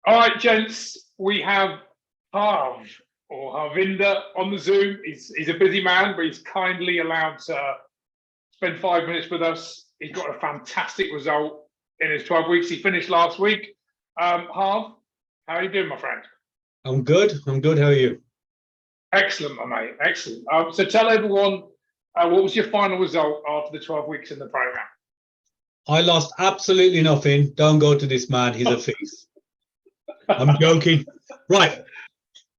All right, gents, we have Harvinder on the Zoom. He's a busy man, but he's kindly allowed to spend 5 minutes with us. He's got a fantastic result in his 12 weeks. He finished last week. Harv, how are you doing, my friend? I'm good. How are you? Excellent, my mate. Excellent. So tell everyone, what was your final result after the 12 weeks in the program? I lost absolutely nothing. Don't go to this man. He's a thief. I'm joking. Right.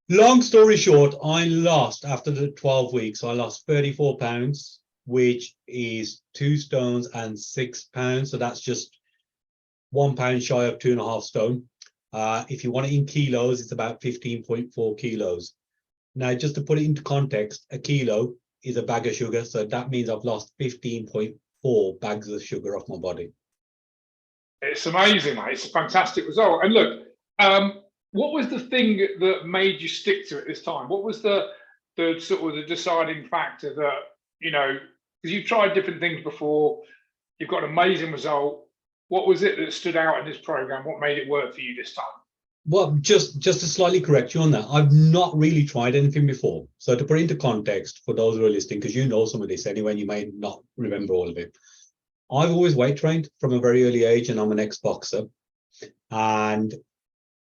Long story short, I lost after the 12 weeks. I lost 34 pounds, which is 2 stones and 6 pounds. So that's just 1 pound shy of 2.5 stone. If you want it in kilos, it's about 15.4 kilos. Now, just to put it into context, a kilo is a bag of sugar. So that means I've lost 15.4 bags of sugar off my body. It's amazing, mate. It's a fantastic result. And look, what was the thing that made you stick to it this time? What was the sort of the deciding factor that, you know, because you've tried different things before, you've got an amazing result. What was it that stood out in this program? What made it work for you this time? Well, just to slightly correct you on that, I've not really tried anything before. So to put it into context for those who are listening, because you know some of this anyway, and you may not remember all of it. I've always weight trained from a very early age, and I'm an ex-boxer. And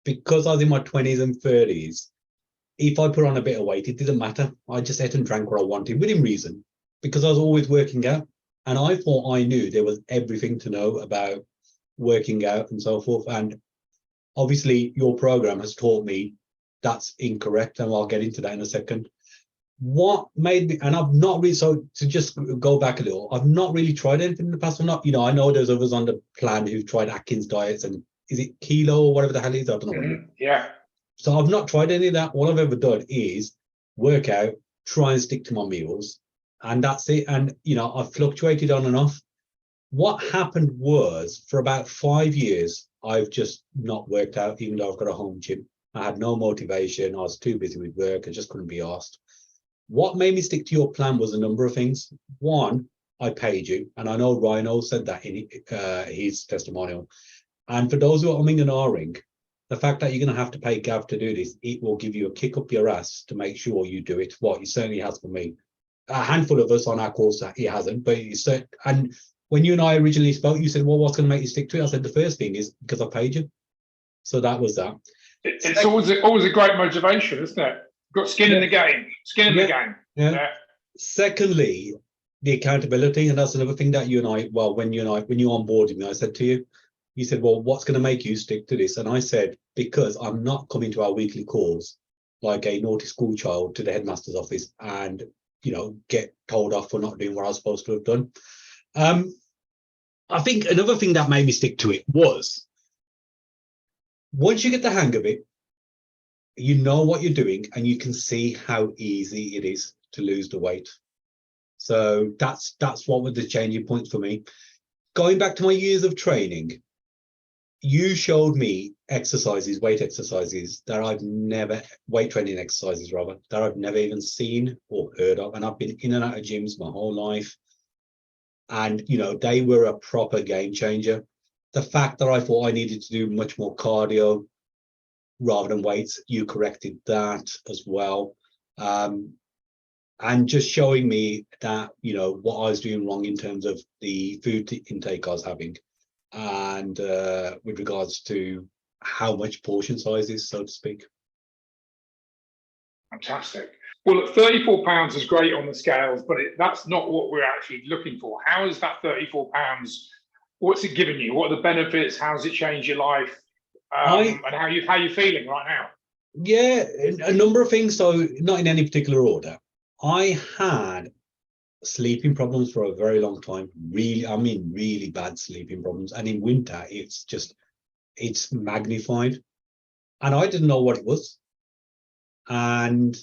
because I was in my 20s and 30s, if I put on a bit of weight, it didn't matter. I just ate and drank what I wanted within reason, because I was always working out. And I thought I knew there was everything to know about working out and so forth. And obviously, your program has taught me that's incorrect, and I'll get into that in a second. What made me, and I've not really, so to just go back a little, I've not really tried anything in the past. I'm not, you know, I know there's others on the plan who've tried Atkins diets, and is it keto or whatever the hell it is? I don't know. Mm-hmm. Yeah. So I've not tried any of that. All I've ever done is work out, try and stick to my meals, and that's it. And, you know, I've fluctuated on and off. What happened was, for about 5 years, I've just not worked out, even though I've got a home gym. I had no motivation. I was too busy with work. I just couldn't be asked. What made me stick to your plan was a number of things. One, I paid you. And I know Rhino said that in his testimonial. And for those who are umming and ahhing, the fact that you're going to have to pay Gav to do this, it will give you a kick up your ass to make sure you do it. What it certainly has for me. A handful of us on our course, it hasn't. But it's, and when you and I originally spoke, you said, well, what's going to make you stick to it? I said, the first thing is because I paid you. So that was that. It's always a great motivation, isn't it? Got skin in the game. Skin in the game. Yeah. Secondly, the accountability. And that's another thing that you and I, well, when you onboarded me, I said to you, you said, well, what's going to make you stick to this? And I said, because I'm not coming to our weekly calls like a naughty school child to the headmaster's office and, you know, get told off for not doing what I was supposed to have done. I think another thing that made me stick to it was, once you get the hang of it, you know what you're doing and you can see how easy it is to lose the weight. So that's what were the changing points for me. Going back to my years of training, you showed me exercises, weight exercises that I've never, weight training exercises rather, that I've never even seen or heard of. And I've been in and out of gyms my whole life. And, you know, they were a proper game changer. The fact that I thought I needed to do much more cardio rather than weights, you corrected that as well. And just showing me that, you know, what I was doing wrong in terms of the food intake I was having. And with regards to how much portion size is, so to speak. Fantastic. Well, look, 34 pounds is great on the scales, but that's not what we're actually looking for. How is that 34 pounds? What's it given you? What are the benefits? How's it changed your life? And how you feeling right now? Yeah, a number of things. So not in any particular order. I had sleeping problems for a very long time. Really bad sleeping problems. And in winter, it's magnified. And I didn't know what it was. And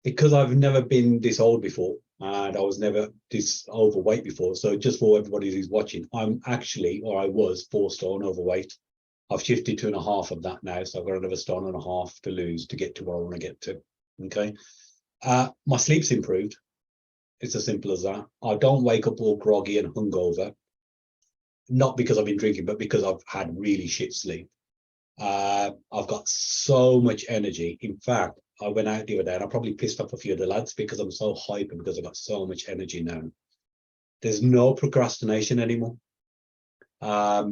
because I've never been this old before, and I was never this overweight before. So just for everybody who's watching, I was 4 stone overweight. I've shifted 2.5 of that now. So I've got another 1.5 stone to lose to get to where I want to get to. Okay. My sleep's improved. It's as simple as that. I don't wake up all groggy and hungover, not because I've been drinking, but because I've had really shit sleep. I've got so much energy. In fact, I went out the other day and I probably pissed off a few of the lads because I'm so hyper because I've got so much energy now. There's no procrastination anymore. I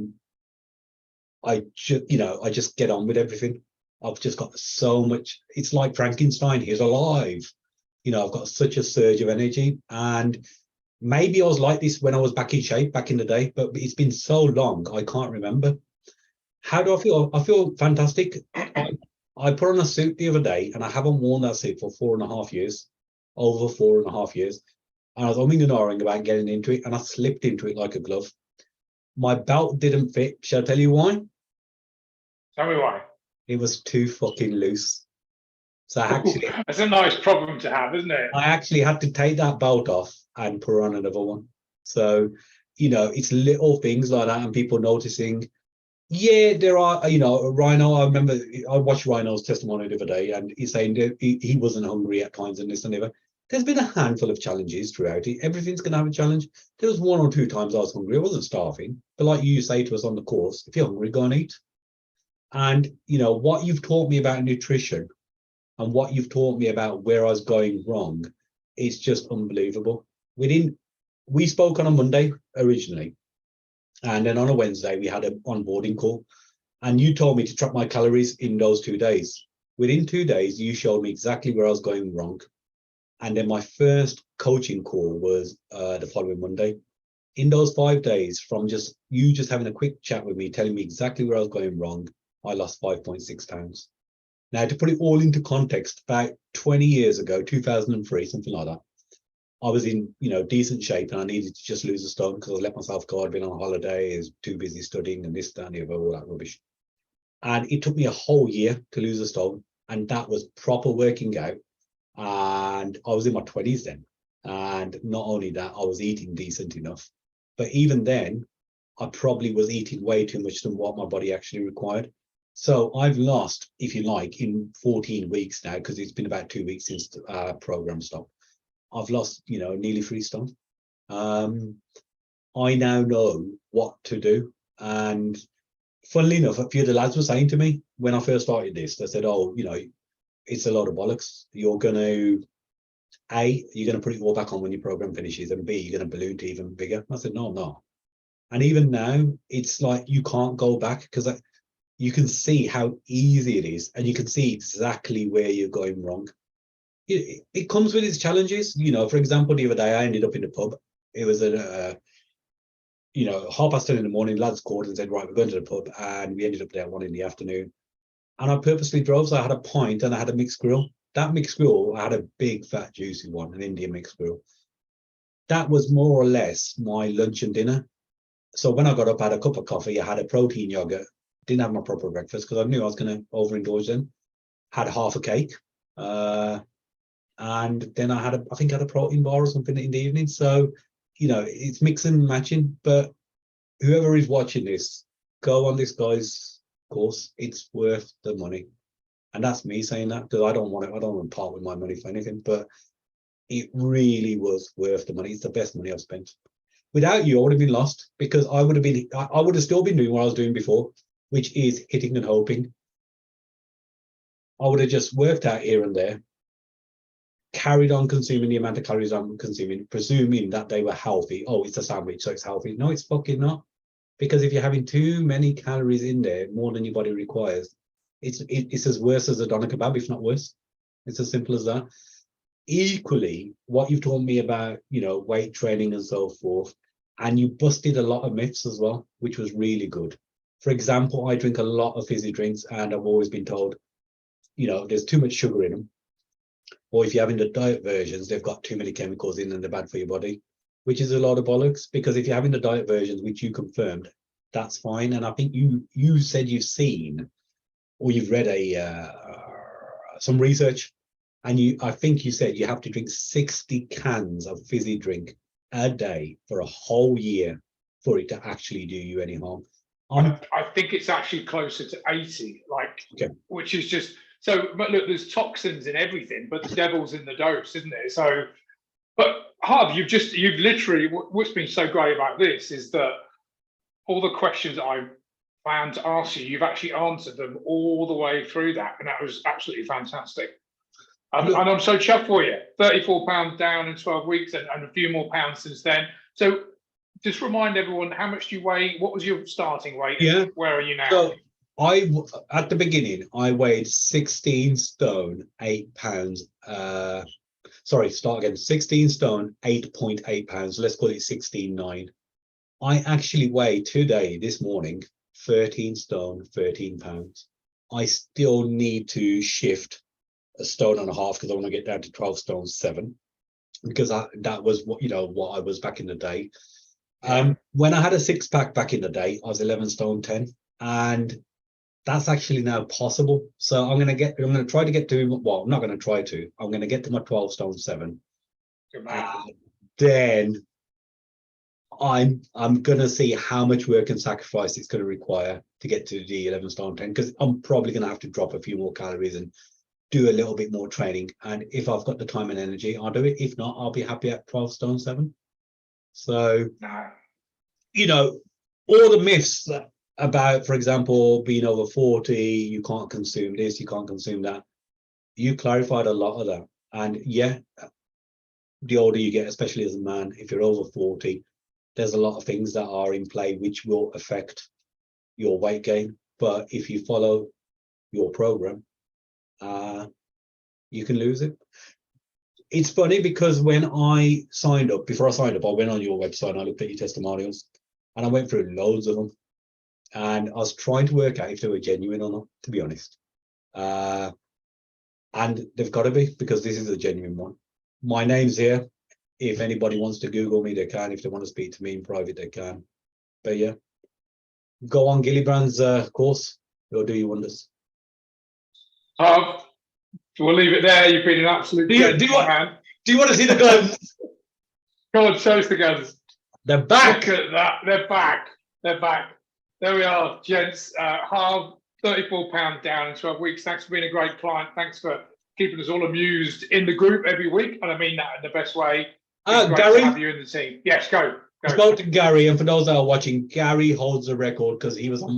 just get on with everything. I've just got so much. It's like Frankenstein. He's alive. I've got such a surge of energy, and maybe I was like this when I was back in shape back in the day, but it's been so long I can't remember. How do I feel? I feel fantastic. I put on a suit the other day, and I haven't worn that suit for 4.5 years, over 4.5 years. And I was umming and ahhing about getting into it, and I slipped into it like a glove. My belt didn't fit. Shall I tell you why? Tell me why. It was too fucking loose. So That's a nice problem to have, isn't it? I actually had to take that belt off and put on another one. So, it's little things like that and people noticing. Yeah, there are, Rhino. I remember I watched Rhino's testimony the other day and he's saying that he wasn't hungry at times and this and that. There's been a handful of challenges throughout it. Everything's going to have a challenge. There was 1 or 2 times I was hungry. I wasn't starving. But like you say to us on the course, if you're hungry, go and eat. And, what you've taught me about nutrition and what you've taught me about where I was going wrong is just unbelievable. We spoke on a Monday originally, and then on a Wednesday we had an onboarding call, and you told me to track my calories in those 2 days. Within 2 days, you showed me exactly where I was going wrong. And then my first coaching call was the following Monday. In those 5 days, from just having a quick chat with me, telling me exactly where I was going wrong, I lost 5.6 pounds. Now, to put it all into context, about 20 years ago, 2003, something like that, I was in, decent shape and I needed to just lose a stone because I let myself go. I'd been on holiday, I was too busy studying and this, that, and the other, all that rubbish. And it took me a whole year to lose a stone. And that was proper working out. And I was in my 20s then. And not only that, I was eating decent enough. But even then, I probably was eating way too much than what my body actually required. So I've lost, if you like, in 14 weeks now, because it's been about 2 weeks since the program stopped. I've lost, nearly 3 stone. I now know what to do. And funnily enough, a few of the lads were saying to me when I first started this, they said, oh, it's a lot of bollocks. You're going to put it all back on when your program finishes, and B, you're going to balloon to even bigger. I said, no, I'm not. And even now, it's like you can't go back because you can see how easy it is, and you can see exactly where you're going wrong. It comes with its challenges. For example, the other day I ended up in the pub. It was at 10:30 in the morning. Lads called and said, right, we're going to the pub, and we ended up there at 1 PM. And I purposely drove, so I had a pint and I had a mixed grill. That mixed grill, I had a big, fat, juicy one, an Indian mixed grill. That was more or less my lunch and dinner. So when I got up, I had a cup of coffee, I had a protein yogurt, didn't have my proper breakfast because I knew I was going to overindulge then. Had half a cake. And then I think I had a protein bar or something in the evening. So, it's mixing and matching. But whoever is watching this, go on this guy's course. It's worth the money. And that's me saying that because I don't want to part with my money for anything. But it really was worth the money. It's the best money I've spent. Without you, I would have been lost because I would have still been doing what I was doing before, which is hitting and hoping. I would have just worked out here and there, carried on consuming the amount of calories I'm consuming, presuming that they were healthy. Oh, it's a sandwich, so it's healthy. No, it's fucking not. Because if you're having too many calories in there, more than your body requires, it's as worse as a doner kebab, if not worse. It's as simple as that. Equally, what you've taught me about, weight training and so forth, and you busted a lot of myths as well, which was really good. For example, I drink a lot of fizzy drinks, and I've always been told, there's too much sugar in them. Or if you're having the diet versions, they've got too many chemicals in and they're bad for your body, which is a lot of bollocks. Because if you're having the diet versions, which you confirmed, that's fine. And I think you said you've seen or you've read some research, and I think you said you have to drink 60 cans of fizzy drink a day for a whole year for it to actually do you any harm. I think it's actually closer to 80, okay. Which is just so. But look, there's toxins in everything, but the devil's in the dose, isn't it? So, but Harv, you've literally, what's been so great about this is that all the questions I plan to ask you, you've actually answered them all the way through that, and that was absolutely fantastic. And I'm so chuffed for you. £34 down in 12 weeks, and a few more pounds since then. So just remind everyone, how much do you weigh? What was your starting weight? Yeah. Where are you now? So at the beginning, I weighed 16 stone, 8 pounds. Sorry, start again. 16 stone, 8.8 pounds. Let's call it 16.9. I actually weighed today, this morning, 13 stone, 13 pounds. I still need to shift a stone and a half because I want to get down to 12 stone 7, because that was what what I was back in the day. When I had a 6-pack back in the day, I was 11 stone 10, and that's actually now possible. So I'm going to try to get to, well, I'm not going to try to, I'm going to get to my 12 stone 7. Then I'm going to see how much work and sacrifice it's going to require to get to the 11 stone 10, because I'm probably going to have to drop a few more calories and do a little bit more training. And if I've got the time and energy, I'll do it. If not, I'll be happy at 12 stone 7. So, all the myths about, for example, being over 40, you can't consume this, you can't consume that. You clarified a lot of that. And yeah, the older you get, especially as a man, if you're over 40, there's a lot of things that are in play which will affect your weight gain. But if you follow your program, you can lose it. It's funny because when I signed up, before I signed up, I went on your website and I looked at your testimonials, and I went through loads of them, and I was trying to work out if they were genuine or not, to be honest. And they've got to be, because this is a genuine one. My name's here. If anybody wants to Google me, they can. If they want to speak to me in private, they can. But yeah, go on Gillibrand's course. It'll do you wonders. We'll leave it there. You've been an absolute do you want to see the guns? Go on, show us the guns. They're back. Look at that. They're back. They're back. There we are, gents. Harv, £34 down in 12 weeks. Thanks for being a great client. Thanks for keeping us all amused in the group every week. And I mean that in the best way. It's great Gary, to have you in the team. Yes, go. I spoke to Gary, and for those that are watching, Gary holds the record because he was on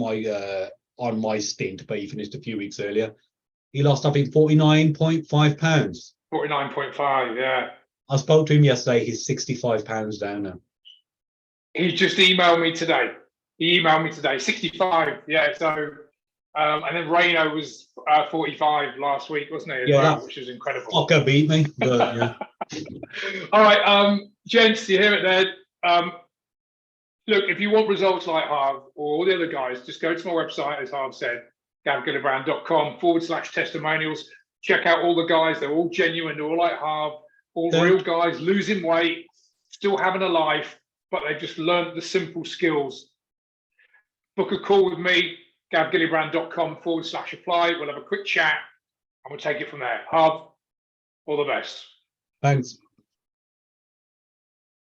my stint, but he finished a few weeks earlier. He lost, I think, 49.5 pounds. 49.5, yeah. I spoke to him yesterday. He's 65 pounds down now. He just emailed me today. 65, yeah. So, and then Reno was 45 last week, wasn't he? Which is incredible. Fucker beat me, but yeah. All right, gents, you hear it there. Look, if you want results like Harv or all the other guys, just go to my website, as Harv said, gavgillibrand.com/testimonials. Check out all the guys. They're all genuine. They're all like Harv, all real guys, losing weight, still having a life, but they've just learned the simple skills. Book a call with me, gavgillibrand.com/apply. We'll have a quick chat and we'll take it from there. Harv, all the best. Thanks.